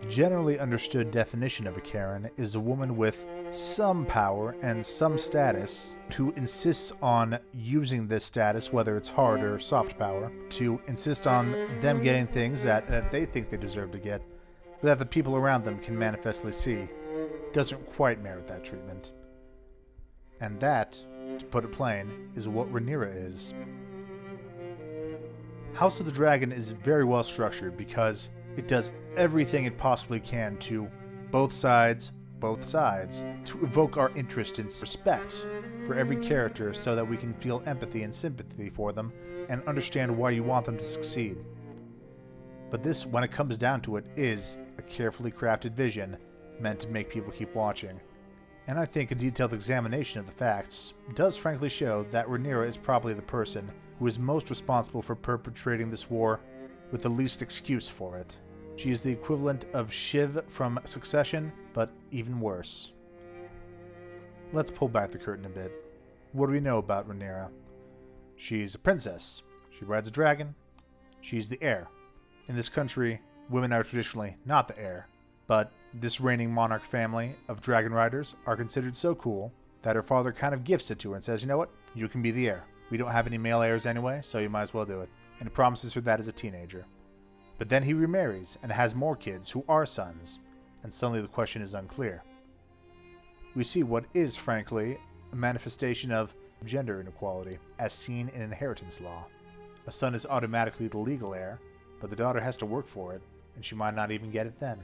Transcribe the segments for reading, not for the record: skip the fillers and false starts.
The generally understood definition of a Karen is a woman with some power and some status who insists on using this status, whether it's hard or soft power, to insist on them getting things that they think they deserve to get, but that the people around them can manifestly see doesn't quite merit that treatment. And that, to put it plain, is what Rhaenyra is. House of the Dragon is very well structured because it does everything it possibly can to both sides, to evoke our interest and respect for every character so that we can feel empathy and sympathy for them and understand why you want them to succeed. But this, when it comes down to it, is a carefully crafted vision meant to make people keep watching. And I think a detailed examination of the facts does frankly show that Rhaenyra is probably the person who is most responsible for perpetrating this war with the least excuse for it. She is the equivalent of Shiv from Succession, but even worse. Let's pull back the curtain a bit. What do we know about Rhaenyra? She's a princess. She rides a dragon. She's the heir. In this country, women are traditionally not the heir, but this reigning monarch family of dragon riders are considered so cool that her father kind of gifts it to her and says, you know what, you can be the heir. We don't have any male heirs anyway, so you might as well do it. And he promises her that as a teenager. But then he remarries and has more kids who are sons, and suddenly the question is unclear. We see what is, frankly, a manifestation of gender inequality, as seen in inheritance law. A son is automatically the legal heir, but the daughter has to work for it, and she might not even get it then.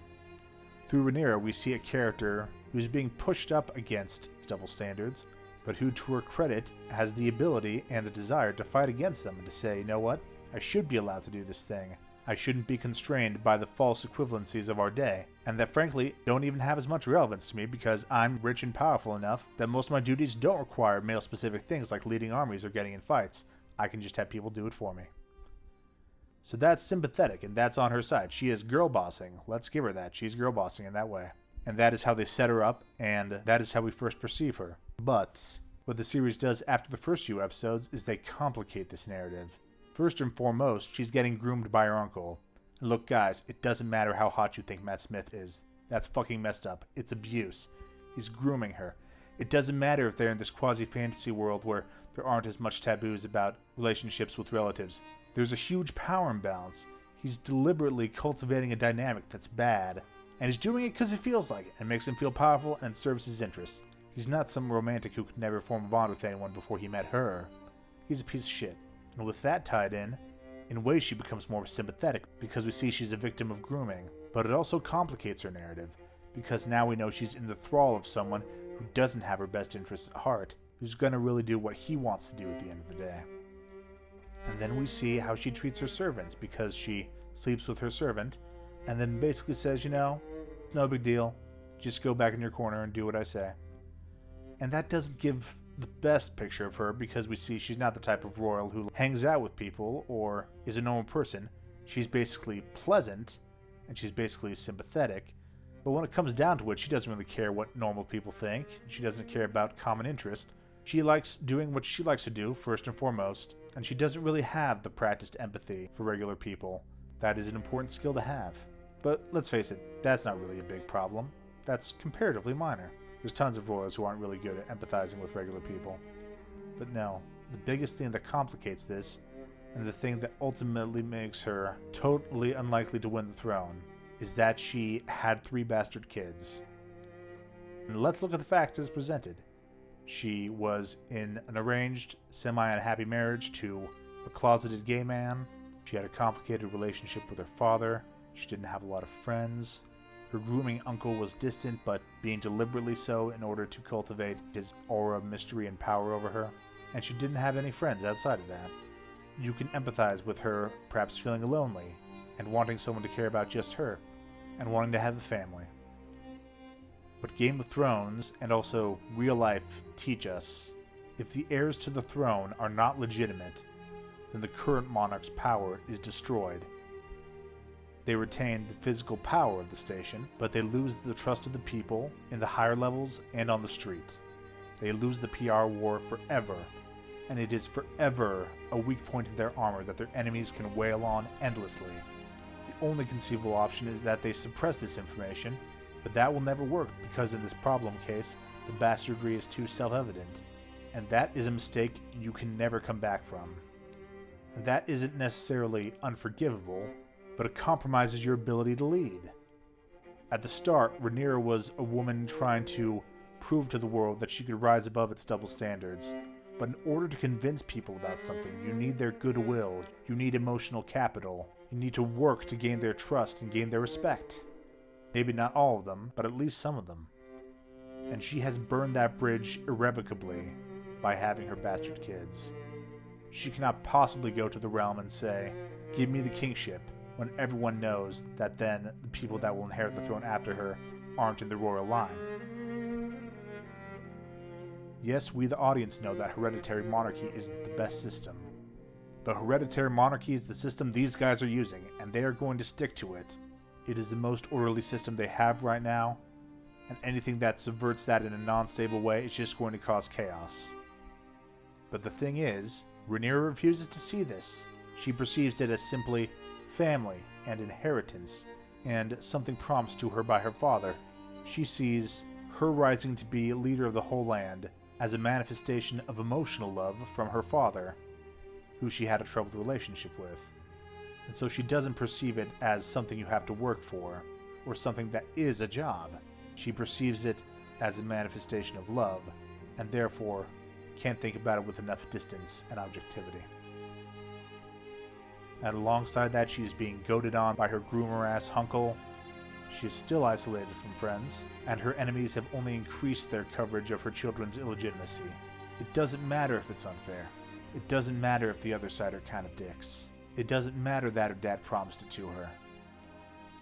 Through Rhaenyra, we see a character who's being pushed up against double standards, but who, to her credit, has the ability and the desire to fight against them and to say, you know what, I should be allowed to do this thing. I shouldn't be constrained by the false equivalencies of our day, and that frankly don't even have as much relevance to me because I'm rich and powerful enough that most of my duties don't require male-specific things like leading armies or getting in fights. I can just have people do it for me. So that's sympathetic, and that's on her side. She is girl bossing. Let's give her that. She's girl bossing in that way. And that is how they set her up, and that is how we first perceive her. But what the series does after the first few episodes is they complicate this narrative. First and foremost, she's getting groomed by her uncle. And look guys, it doesn't matter how hot you think Matt Smith is. That's fucking messed up. It's abuse. He's grooming her. It doesn't matter if they're in this quasi-fantasy world where there aren't as much taboos about relationships with relatives. There's a huge power imbalance. He's deliberately cultivating a dynamic that's bad. And he's doing it because he feels like it and makes him feel powerful and serves his interests. He's not some romantic who could never form a bond with anyone before he met her. He's a piece of shit. And with that tied in ways she becomes more sympathetic because we see she's a victim of grooming. But it also complicates her narrative because now we know she's in the thrall of someone who doesn't have her best interests at heart, who's gonna really do what he wants to do at the end of the day. And then we see how she treats her servants because she sleeps with her servant and then basically says, you know, no big deal, just go back in your corner and do what I say. And that doesn't give the best picture of her because we see she's not the type of royal who hangs out with people or is a normal person. She's basically pleasant and she's basically sympathetic, but when it comes down to it, she doesn't really care what normal people think. She doesn't care about common interest. She likes doing what she likes to do first and foremost, and she doesn't really have the practiced empathy for regular people. That is an important skill to have. But let's face it, that's not really a big problem. That's comparatively minor. There's tons of royals who aren't really good at empathizing with regular people. But no, the biggest thing that complicates this, and the thing that ultimately makes her totally unlikely to win the throne, is that she had 3 bastard kids. And let's look at the facts as presented. She was in an arranged, semi-unhappy marriage to a closeted gay man. She had a complicated relationship with her father. She didn't have a lot of friends. Her grooming uncle was distant, but being deliberately so in order to cultivate his aura of mystery and power over her. And she didn't have any friends outside of that. You can empathize with her perhaps feeling lonely, and wanting someone to care about just her, and wanting to have a family. But Game of Thrones, and also real life, teach us, if the heirs to the throne are not legitimate, then the current monarch's power is destroyed. They retain the physical power of the station, but they lose the trust of the people in the higher levels and on the street. They lose the PR war forever, and it is forever a weak point in their armor that their enemies can wail on endlessly. only conceivable option is that they suppress this information, but that will never work because in this problem case, the bastardry is too self-evident, and that is a mistake you can never come back from. And that isn't necessarily unforgivable, but it compromises your ability to lead. At the start, Rhaenyra was a woman trying to prove to the world that she could rise above its double standards. But in order to convince people about something, you need their goodwill, you need emotional capital, you need to work to gain their trust and gain their respect. Maybe not all of them, but at least some of them. And she has burned that bridge irrevocably by having her bastard kids. She cannot possibly go to the realm and say, "Give me the kingship," when everyone knows that then the people that will inherit the throne after her aren't in the royal line. Yes, we the audience know that hereditary monarchy is the best system. But hereditary monarchy is the system these guys are using, and they are going to stick to it. It is the most orderly system they have right now, and anything that subverts that in a non-stable way is just going to cause chaos. But the thing is, Rhaenyra refuses to see this. She perceives it as simply family and inheritance, and something promised to her by her father. She sees her rising to be leader of the whole land as a manifestation of emotional love from her father, who she had a troubled relationship with. And so she doesn't perceive it as something you have to work for, or something that is a job. She perceives it as a manifestation of love, and therefore can't think about it with enough distance and objectivity. And alongside that, she is being goaded on by her groomer-ass Hunkle. She is still isolated from friends, and her enemies have only increased their coverage of her children's illegitimacy. It doesn't matter if it's unfair. It doesn't matter if the other side are kind of dicks. It doesn't matter that her dad promised it to her.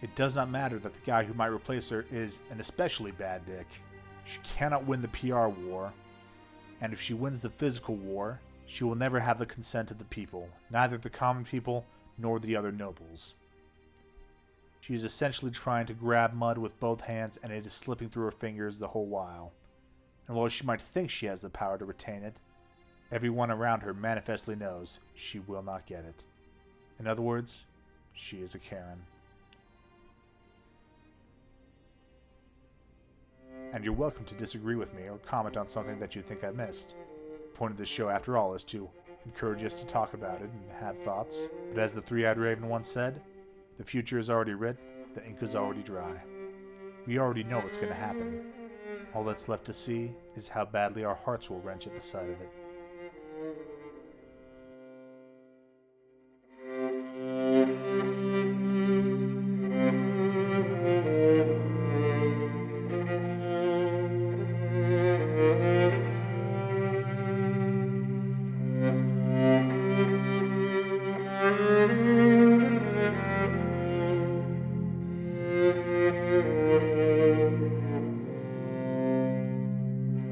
It does not matter that the guy who might replace her is an especially bad dick. She cannot win the PR war, and if she wins the physical war, she will never have the consent of the people, neither the common people nor the other nobles. She is essentially trying to grab mud with both hands, and it is slipping through her fingers the whole while. And while she might think she has the power to retain it, everyone around her manifestly knows she will not get it. In other words, she is a Karen. And you're welcome to disagree with me or comment on something that you think I missed. The point of this show, after all, is to encourage us to talk about it and have thoughts. But as the three-eyed raven once said, the future is already writ, the ink is already dry. We already know what's going to happen. All that's left to see is how badly our hearts will wrench at the sight of it.